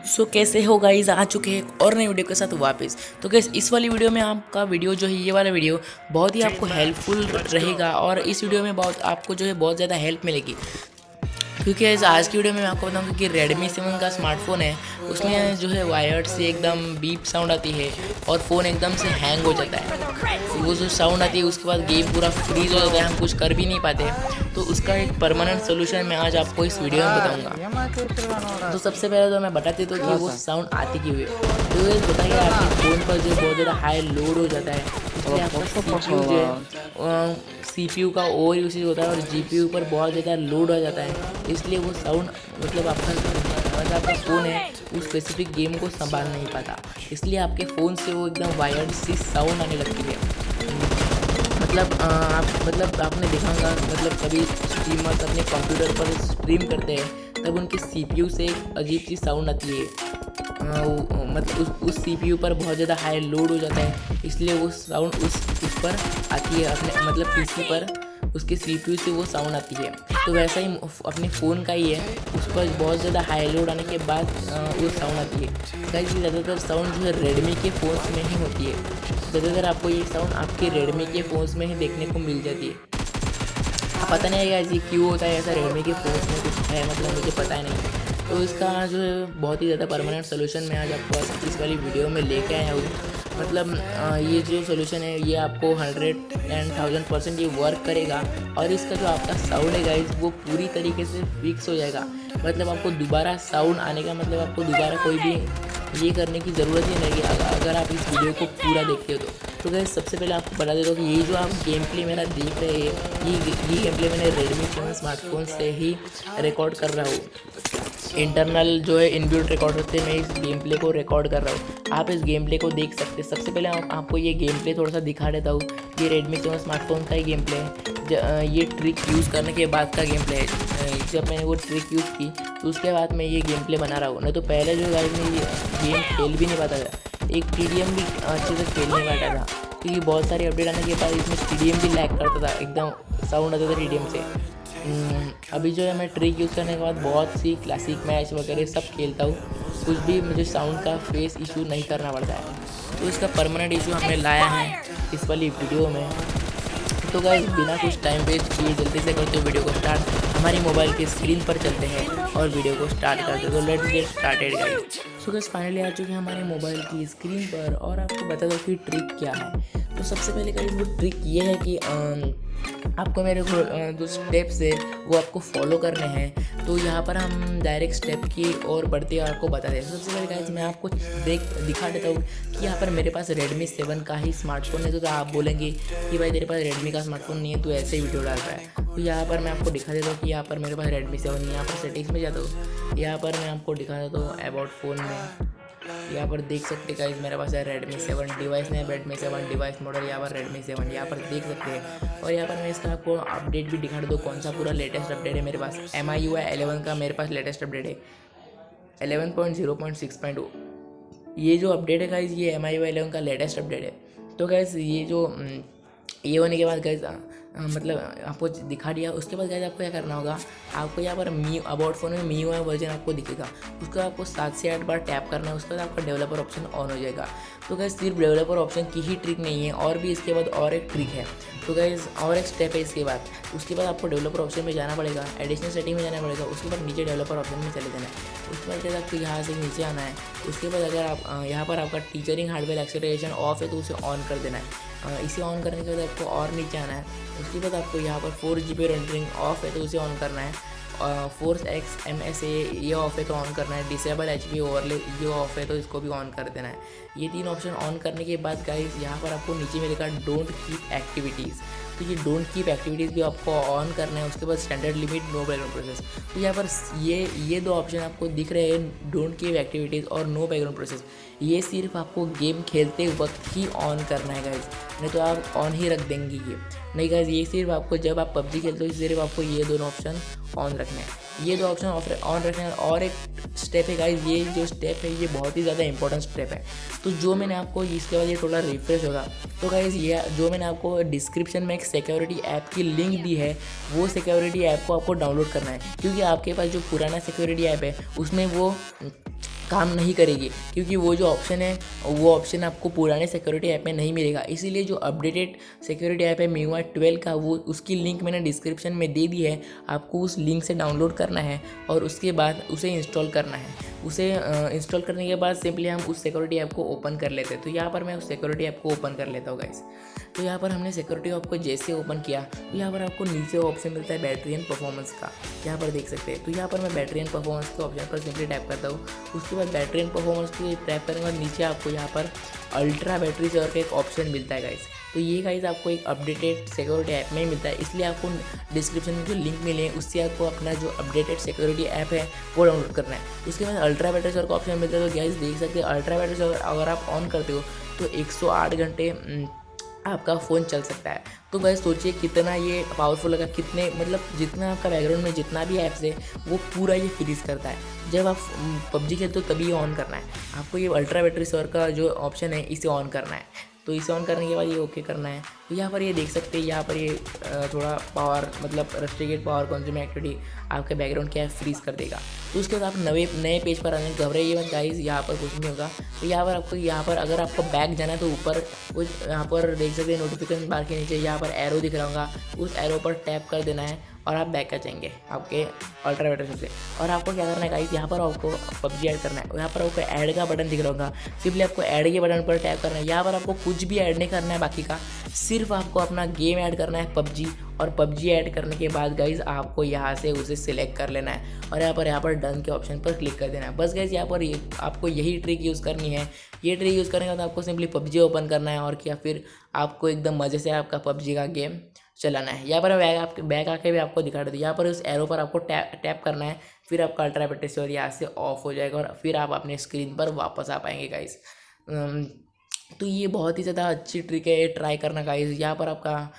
सो कैसे हो गाइस, आ चुके हैं एक और नई वीडियो के साथ वापस। तो गाइस इस वाली वीडियो में आपका वीडियो जो है, ये वाला वीडियो बहुत ही आपको हेल्पफुल रहेगा और इस वीडियो में बहुत आपको जो है बहुत ज़्यादा हेल्प मिलेगी। क्योंकि ऐसा आज की वीडियो में मैं आपको बताऊंगा कि Redmi 7 का स्मार्टफोन है, उसमें जो है वायर्ड से एकदम बीप साउंड आती है और फ़ोन एकदम से हैंग हो जाता है। वो जो साउंड आती है उसके बाद गेम पूरा फ्रीज हो जाता है, हम कुछ कर भी नहीं पाते। तो उसका एक परमानेंट सोल्यूशन मैं आज आपको इस वीडियो में बताऊंगा। तो सबसे पहले तो मैं बता देता हूँ कि वो साउंड आती क्यों है। तो ये बताइए, आपके फ़ोन पर जो बहुत ज़्यादा हाई लोड हो जाता है, इसलिए आपका CPU जो है CPU का ओवर यूसेज होता है और GPU पर बहुत ज़्यादा लोड आ जाता है, इसलिए वो साउंड मतलब आपका फ़ोन है उस स्पेसिफिक गेम को संभाल नहीं पाता, इसलिए आपके फ़ोन से वो एकदम वायर्ड सी साउंड आने लगती है। आपने देखा होगा, मतलब कभी स्ट्रीमर्स अपने कंप्यूटर पर स्ट्रीम करते हैं तब उनके CPU से एक अजीब सी साउंड आती है। मतलब उस CPU पर बहुत ज़्यादा हाई लोड हो जाता है, इसलिए वो साउंड उस पर आती है, अपने मतलब PC पर उसके CPU से वो साउंड आती है। तो वैसा ही अपने फ़ोन का ही है, उस पर बहुत ज़्यादा हाई लोड आने के बाद वो साउंड आती है। गाइस ये ज़्यादातर साउंड जो है Redmi के फ़ोन्स में ही होती है, ज़्यादातर आपको ये साउंड आपके Redmi के फ़ोन्स में ही देखने को मिल जाती है। पता नहीं है ये क्यों होता है ऐसा, Redmi के फ़ोन्स में कुछ है, मतलब मुझे पता नहीं। तो इसका जो है बहुत ही ज़्यादा परमानेंट सोल्यूशन मैं आज आपको इस वाली वीडियो में लेके आया हूँ। मतलब ये जो सोल्यूशन है ये आपको 100% ये वर्क करेगा और इसका जो आपका साउंड है गाइस वो पूरी तरीके से फिक्स हो जाएगा। मतलब आपको दोबारा साउंड आने का मतलब आपको दोबारा कोई भी ये करने की ज़रूरत ही नहीं है अगर आप इस वीडियो को पूरा देखते हो तो गाइस सबसे पहले आपको बता देता हूँ कि ये जो आप गेम प्ले मेरा देख रहे हैं ये गेम प्ले मैंने Redmi 7 स्मार्टफोन से ही रिकॉर्ड कर रहा हूँ। इंटरनल जो है इनबिल्ट रिकॉर्डर से मैं इस गेम प्ले को रिकॉर्ड कर रहा हूँ, आप इस गेम प्ले को देख सकते हैं। सबसे पहले आपको ये गेम प्ले थोड़ा सा दिखा देता हूँ। ये Redmi 7 स्मार्टफोन का ही गेम प्ले है, ये ट्रिक यूज़ करने के बाद का गेम प्ले है। जब मैंने वो ट्रिक यूज़ की तो उसके बाद मैं ये गेम प्ले बना रहा हूँ, नहीं तो पहले जो गाइस मैं ये गेम खेल भी नहीं पाता था, एक TDM भी अच्छे से खेल नहीं पाता था, क्योंकि बहुत सारी अपडेट आने के बाद इसमें TDM भी लैग करता था, एकदम साउंड आता था TDM से। अभी जो है मैं ट्रिक यूज़ करने के बाद बहुत सी क्लासिक मैच वगैरह सब खेलता हूँ, कुछ भी मुझे साउंड का फेस इशू नहीं करना पड़ता है। तो इसका परमानेंट इशू हमने लाया है इस वाली वीडियो में। तो गाइस बिना कुछ टाइम वेस्ट किए जल्दी से करते हो वीडियो को स्टार्ट, हमारी मोबाइल की स्क्रीन पर चलते हैं और वीडियो को स्टार्ट करते हैं। तो let's get started guys. So guys finally आ चुके हैं हमारे मोबाइल की स्क्रीन पर और आपको बता दो कि ट्रिक क्या है। तो सबसे पहले गाइस वो ट्रिक ये है कि आपको मेरे को जो स्टेप्स है वो आपको फॉलो करने हैं। तो यहाँ पर हम डायरेक्ट स्टेप की ओर बढ़ते हैं और आपको बता दें। सबसे पहले गाइस मैं आपको दिखा देता हूँ कि यहाँ पर मेरे पास Redmi 7 का ही स्मार्टफोन है। तो आप बोलेंगे कि भाई तेरे पास Redmi का स्मार्टफोन नहीं है, तो ऐसे ही वीडियो डाल रहा है। तो यहाँ पर मैं आपको दिखा देता हूँ कि यहाँ पर मेरे पास Redmi 7 नहीं है। यहाँ पर सेटिंग्स में जाता हूँ, यहाँ पर मैं आपको दिखा देता हूँ अबाउट फ़ोन में। यहाँ पर देख सकते गाइस मेरे पास है Redmi 7 डिवाइस में, Redmi 7 डिवाइस मॉडल, यहाँ पर Redmi 7 यहाँ पर देख सकते हैं। और यहाँ पर मैं इसका आपको अपडेट भी दिखा दूँ, कौन सा पूरा लेटेस्ट अपडेट है मेरे पास। MIUI 11 का मेरे पास लेटेस्ट अपडेट है 11.0.6.0। ये जो अपडेट है गाइस ये MIUI 11 का लेटेस्ट अपडेट है। तो गाइस ये जो ये होने के बाद गाइस मतलब आपको दिखा दिया, उसके बाद गाइस आपको क्या करना होगा, आपको यहाँ पर अबाउट फ़ोन में MIUI वर्जन आपको दिखेगा, उसको आपको 7 से 8 बार टैप करना है, उसके बाद आपका डेवलपर ऑप्शन ऑन हो जाएगा। तो गाइस सिर्फ डेवलपर ऑप्शन की ही ट्रिक नहीं है, और भी इसके बाद और एक ट्रिक है। तो गाइस और एक स्टेप है इसके बाद, उसके बाद आपको डेवलपर ऑप्शन में जाना पड़ेगा, एडिशनल सेटिंग में जाना पड़ेगा, उसके बाद नीचे डेवलपर ऑप्शन में चले जाना है। उसके बाद गाइस आपको यहाँ से नीचे आना है। उसके बाद अगर आप यहाँ पर आपका टीचरिंग हार्डवेयर एक्सेलरेशन ऑफ है तो उसे ऑन कर देना है। इसे ऑन करने के बाद आपको और नीचे आना है। उसके बाद आपको यहाँ पर 4GB रेंडरिंग ऑफ है तो उसे ऑन करना है। 4x MSA ये ऑफ है तो ऑन करना है। डिसेबल HP ओवरले ये ऑफ है तो इसको भी ऑन कर देना है। ये 3 ऑप्शन ऑन करने के बाद गाइस यहाँ पर आपको नीचे मिलेगा डोंट कीप एक्टिविटीज़। तो ये डोंट कीप एक्टिविटीज़ भी आपको ऑन करना है। उसके बाद standard limit no background process. तो यहाँ पर ये 2 ऑप्शन आपको दिख रहे हैं, डोंट कीप एक्टिविटीज़ और नो बैकग्राउंड प्रोसेस। ये सिर्फ आपको गेम खेलते वक्त ही ऑन करना है गाइस, नहीं तो आप ऑन ही रख देंगे ये नहीं गाइस। ये सिर्फ आपको जब आप PUBG खेलते हो सिर्फ आपको ये दोनों ऑप्शन ऑन रखने हैं, ये 2 ऑप्शन ऑन रखने हैं। और एक स्टेप है गाइस, ये जो स्टेप है ये बहुत ही ज़्यादा इंपॉर्टेंट स्टेप है। तो जो मैंने आपको इसके बाद ये थोड़ा रिफ्रेश होगा। तो गाइस ये जो मैंने आपको डिस्क्रिप्शन में एक सिक्योरिटी ऐप की लिंक दी है, वो सिक्योरिटी ऐप को आपको डाउनलोड करना है, क्योंकि आपके पास जो पुराना सिक्योरिटी ऐप है उसमें वो काम नहीं करेगी, क्योंकि वो जो ऑप्शन है वो ऑप्शन आपको पुराने सिक्योरिटी ऐप में नहीं मिलेगा। इसीलिए जो अपडेटेड सिक्योरिटी ऐप है MIUI 12 का, वो उसकी लिंक मैंने डिस्क्रिप्शन में दे दी है। आपको उस लिंक से डाउनलोड करना है और उसके बाद उसे इंस्टॉल करना है। उसे इंस्टॉल करने के बाद सिंपली हम उस सिक्योरिटी ऐप को ओपन कर लेते हैं। तो यहाँ पर मैं उस सिक्योरिटी ऐप को ओपन कर लेता हूँ गाइस। तो यहाँ पर हमने सिक्योरिटी ऐप को जैसे ओपन किया तो यहाँ पर आपको नीचे ऑप्शन मिलता है बैटरी एंड परफॉर्मेंस का, यहाँ पर देख सकते हैं। तो यहाँ पर मैं बैटरी एंड परफॉर्मेंस के ऑप्शन पर सिंपली टैप करता हूँ। उसके बाद बैटरी एंड परफॉर्मेंस की टैप करने के बाद नीचे आपको यहाँ पर अल्ट्रा बैटरी सेवर का एक ऑप्शन मिलता है गाइस। तो ये गाइस आपको एक अपडेटेड सिक्योरिटी ऐप में ही मिलता है, इसलिए आपको डिस्क्रिप्शन में जो लिंक मिले हैं उससे आपको अपना जो अपडेटेड सिक्योरिटी ऐप है वो डाउनलोड करना है। उसके बाद अल्ट्रा बैटरी सेवर का ऑप्शन मिलता है। तो गाइस देख सकते हैं अल्ट्रा बैटरी सेवर अगर आप ऑन करते हो तो 108 घंटे आपका फ़ोन चल सकता है। तो गाइस सोचिए कितना ये पावरफुल लगा, कितने मतलब जितना आपका बैकग्राउंड में जितना भी ऐप्स है वो पूरा ये फ्रीज करता है। जब आप PUBG खेलते हो तभी ये ऑन करना है आपको। ये अल्ट्रा बैटरी सेवर का जो ऑप्शन है इसे ऑन करना है। तो इसे ऑन करने के बाद ये ओके करना है। तो यहाँ पर ये देख सकते हैं, यहाँ पर ये थोड़ा पावर मतलब रेस्ट्रिक्टेड पावर कंज्यूमिंग एक्टिविटी आपके बैकग्राउंड क्या है फ्रीज कर देगा। तो उसके बाद आप नए पेज पर आने, घबराइए मत गाइस, यहाँ पर कुछ नहीं होगा। तो यहाँ पर आपको अगर आपको बैक जाना है तो ऊपर कुछ यहाँ पर देख सकते हैं नोटिफिकेशन बार के नीचे यहाँ पर एरो दिख रहा होगा, उस एरो पर टैप कर देना है और आप बैक आ जाएंगे आपके अल्ट्रा बैटरी से। और आपको क्या करना है गाइस, यहाँ पर आपको PUBG ऐड करना है। यहाँ पर आपको ऐड का बटन दिख रहा होगा, सिंपली आपको ऐड के बटन पर टैप करना है। यहाँ पर आपको कुछ भी ऐड नहीं करना है बाकी का, सिर्फ आपको अपना गेम ऐड करना है PUBG। और PUBG ऐड करने के बाद गाइस आपको यहाँ से उसे सिलेक्ट कर लेना है और यहाँ पर डन के ऑप्शन पर क्लिक कर देना है। बस गाइस यहाँ पर आपको यही ट्रिक यूज़ करनी है। ये ट्रिक यूज़ करने के बाद आपको सिंपली PUBG ओपन करना है और क्या फिर आपको एकदम मज़े से आपका PUBG का गेम चलाना है। यहाँ पर बैक आके भी आपको दिखा देती है, यहाँ पर उस एरो पर आपको टैप करना है, फिर आपका अल्ट्रा बैटरी सेवर यहाँ से ऑफ हो जाएगा और फिर आप अपने स्क्रीन पर वापस आ पाएंगे गाइस। तो ये बहुत ही ज़्यादा अच्छी ट्रिक है, ये ट्राई करना गाइस। यहाँ पर आपका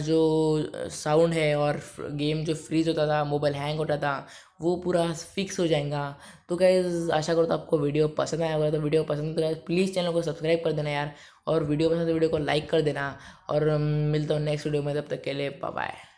जो साउंड है और गेम जो फ्रीज होता था, मोबाइल हैंग होता था, वो पूरा फिक्स हो जाएगा। तो गाइस आशा करता हूँ आपको वीडियो पसंद आया होगा। तो वीडियो पसंद तो गाइस प्लीज़ चैनल को सब्सक्राइब कर देना यार, और वीडियो पसंद तो वीडियो को लाइक कर देना। और मिलता हूँ नेक्स्ट वीडियो में, तब तक के लिए बाय बाय।